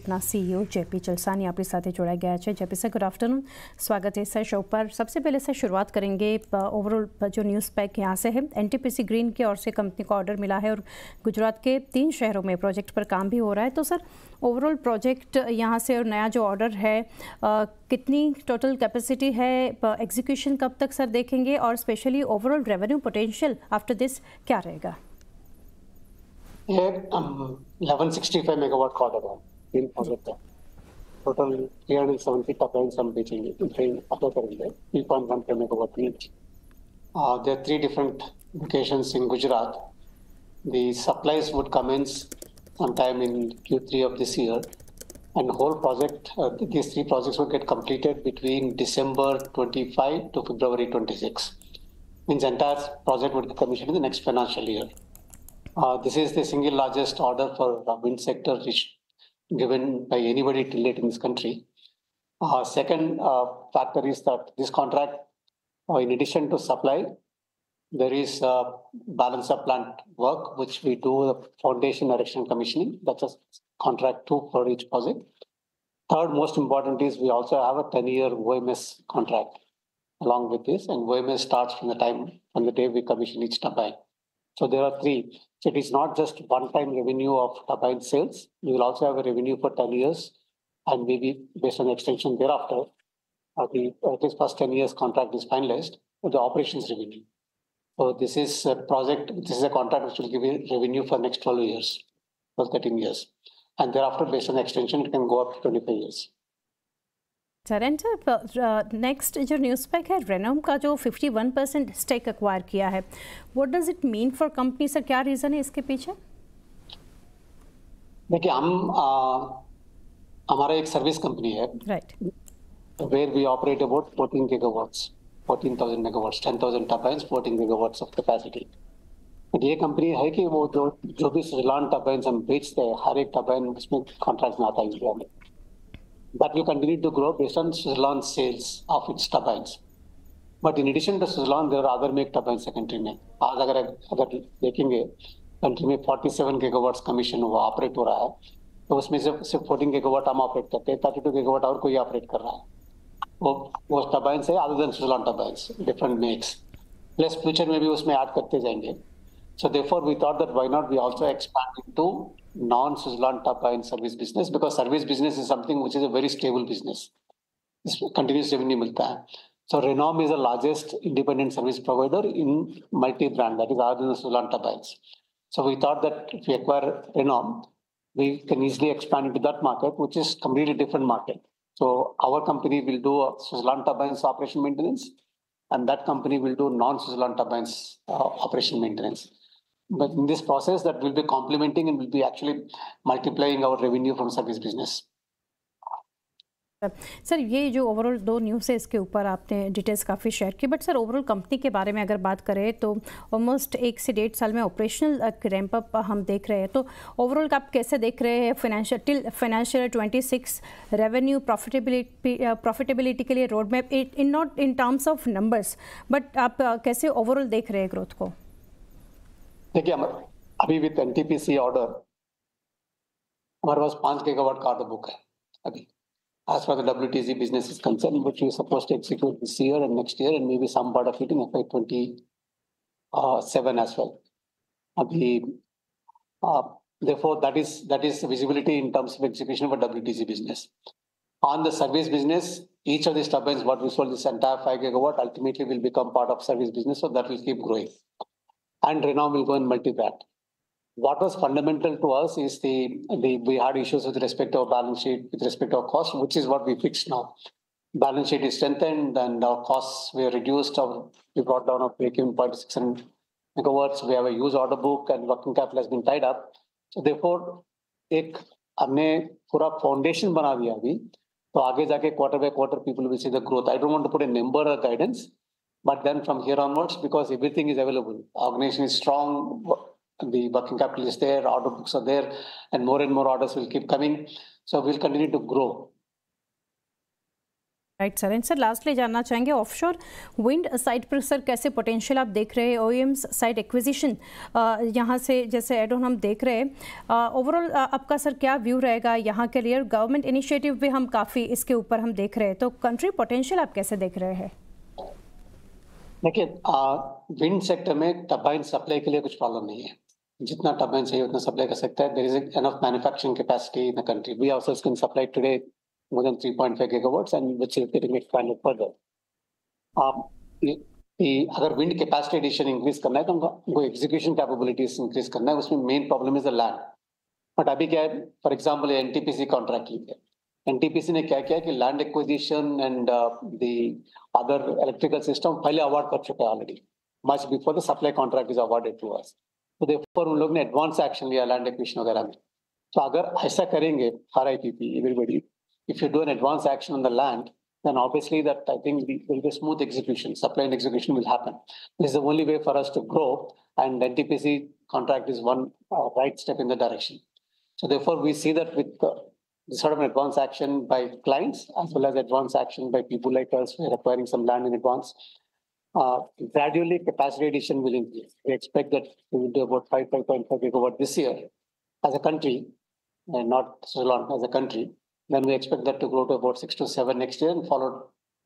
ગ્રુપના CEO JP ચલસાની આપણી સાથે જોડાઈ गया है। जेपी सर, गुड आफ्टरनून, स्वागत है सर शो पर। सबसे पहले सर शुरुआत करेंगे ओवरऑल जो न्यूज़ पैक यहाँ से है। एनटीपीसी ग्रीन की ओर से कंपनी को ऑर्डर मिला है और गुजरात के 3 शहरों में प्रोजेक्ट पर काम भी हो रहा है। तो सर ओवरऑल प्रोजेक्ट यहाँ से और नया जो ऑर्डर है कितनी टोटल कैपेसिटी है, एग्जीक्यूशन कब तक सर देखेंगे और specially overall revenue potential after this क्या रहेगा? ये 1165 मेगावाट का ऑर्डर है, 3 प्रोजेक्ट है। टोटल 370 टर्बाइन्स हम बेचेंगे, अप्लाई करेंगे 3.15 megawatt each. There are 3 different locations in Gujarat. The supplies would commence sometime in Q3 of this year, and whole project, these 3 projects will get completed between December 25 to February 26. Means entire project would be commissioned in the next financial year. This is the single largest order for the wind sector which given by anybody till date in this country. Second factor is that this contract, in addition to supply, there is balance of plant work which we do the foundation erection commissioning. That's a contract 2 for each project. Third most important is we also have a 10-year OMS contract along with this, and OMS starts from the day we commission each turbine. So there are 3. So it is not just one-time revenue of turbine sales. We will also have a revenue for 10 years, and maybe based on extension thereafter, this first 10 years contract is finalized with the operations revenue. So this is a project, this is a contract which will give you revenue for next 12 years, 13 years. And thereafter, based on extension, it can go up to 25 years. Sir and next जो news pack है, Renom का जो 51% stake acquire किया है, what does it mean for company sir? क्या reason है इसके पीछे? देखिए, हमारा एक सर्विस कंपनी है, right, where we operate about 14 gigawatts, 14,000 megawatts, 10,000 turbines, 14 gigawatts of capacity. ये कंपनी है कि वो जो भी सुजलान टर्बाइन्स हम बेचते हैं, हर एक टर्बाइन उसमें कॉन्ट्रैक्ट में आता है इंडिया में। That will continue to grow based on Suzlon sales of its turbines. But in addition to Suzlon, there are other make turbines country में। आज अगर देखेंगे कंट्री में 47 गीगावाट्स कमीशन हुआ ऑपरेट हो रहा है, तो उसमें सिर्फ 14 गीगावाट हम ऑपरेट करते हैं, 32 गीगावाट और कोई ऑपरेट कर रहा है। वो टर्बाइन्स है other than Suzlon turbines, different makes, plus future में भी उसमें ऐड करते जाएंगे। So therefore, we thought that why not we also expand into non-Suzlon turbine service business, because service business is something which is a very stable business. This continuous revenue milta hai. So Renom is the largest independent service provider in multi-brand, that is other than the Suzlon turbines. So we thought that if we acquire Renom, we can easily expand into that market, which is completely different market. So our company will do Suzlon turbines operation maintenance, and that company will do non-Suzlon turbines operation maintenance. But in this process, that will be complementing and will be actually multiplying our revenue from service business. Sir ये जो overall 2 news है, इसके ऊपर आपने details काफ़ी share की, but sir overall company के बारे में अगर बात करें तो ऑलमोस्ट 1 से 1.5 साल में ऑपरेशनल रैंप अप हम देख रहे हैं। तो ओवरऑल आप कैसे देख रहे हैं फाइनेंशियल 26 रेवेन्यू प्रॉफिटेबिलिटी के लिए road map, not in terms of numbers, but आप कैसे ओवरऑल देख रहे हैं ग्रोथ को? देखिए, अभी विद एनटीपीसी ऑर्डर हमारे पास 5 गीगावाट का ऑर्डर बुक है अभी, as far as the WTG business is concerned, which we are supposed to execute this year and next year, and maybe some part of it in FY27 as well. Abhi, therefore, that is visibility in terms of execution for WTG business. On the service business, each of these turbines, what we sold, this entire 5 gigawatt, ultimately will become part of service business, so that will keep growing. And Renom will go in multi-brand. What was fundamental to us is we had issues with respect to our balance sheet, with respect to our cost, which is what we fixed now. Balance sheet is strengthened and our costs were reduced. We brought down our break-even point to 600 megawatts. We have a huge order book and working capital has been tied up. So therefore, हमने पूरा foundation बना दिया अभी, तो आगे जाके quarter by quarter people will see the growth. I don't want to put a number or guidance, but then from here onwards, because everything is available, organization is strong, the working capital is there, order books are there, and more orders will keep coming. So we'll continue to grow. Right sir. And sir lastly जानना चाहेंगे offshore wind side पर sir कैसे potential आप देख रहे हैं, OEMs side acquisition यहाँ से जैसे एड ऑन हम देख रहे हैं, ओवरऑल आपका सर क्या व्यू रहेगा यहाँ के लिए? गवर्नमेंट इनिशिएटिव भी हम काफ़ी इसके ऊपर हम देख रहे हैं, तो कंट्री पोटेंशियल आप कैसे देख रहे हैं? देखिए, विंड सेक्टर में टर्बाइन सप्लाई के लिए कुछ प्रॉब्लम नहीं है। जितना टर्बाइन चाहिए उतना सप्लाई कर सकता है। There is enough manufacturing capacity in the country. We also can supply today more than 3.5 gigawatts and which is getting expanded further. अगर विंड कैपेसिटी एडिशन इंक्रीज करना है तो उनको एग्जीक्यूशन कैपेबिलिटीज इंक्रीज करना है। उसमें main problem is the land. But अभी क्या है, फॉर एग्जांपल एनटीपीसी कॉन्ट्रैक्ट लिया, एनटीपीसी ने क्या किया कि land acquisition and the other electrical system पहले अवार्ड कर चुका है already, much before the supply contract is awarded to us. तो देयरफॉर उन लोग ने एडवांस एक्शन लिया लैंड एक्विजिशन वगैरह में। तो अगर ऐसा करेंगे RIPP everybody, if you do an advance action on the land, then obviously that I think there will be smooth execution, supply and execution will happen. This is the only way for us to grow, and NTPC contract is one right step in the direction. So therefore, we see that with this sort of an advance action by clients as well as advance action by people like us who are acquiring some land in advance, gradually capacity addition will increase. We expect that we will do about 5.5 gigawatt this year as a country, and not so long as a country. Then we expect that to grow to about 6 to 7 next year and followed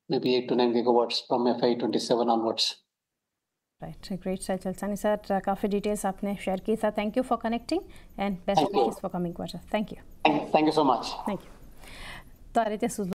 maybe 8 to 9 gigawatts from FY27 onwards. Right, great sir. Chalasani sir काफ़ी details आपने share की sir. Thank you for connecting and best wishes for coming quarter. Thank you. Thank you so much. Thank you. तो आ रहे थे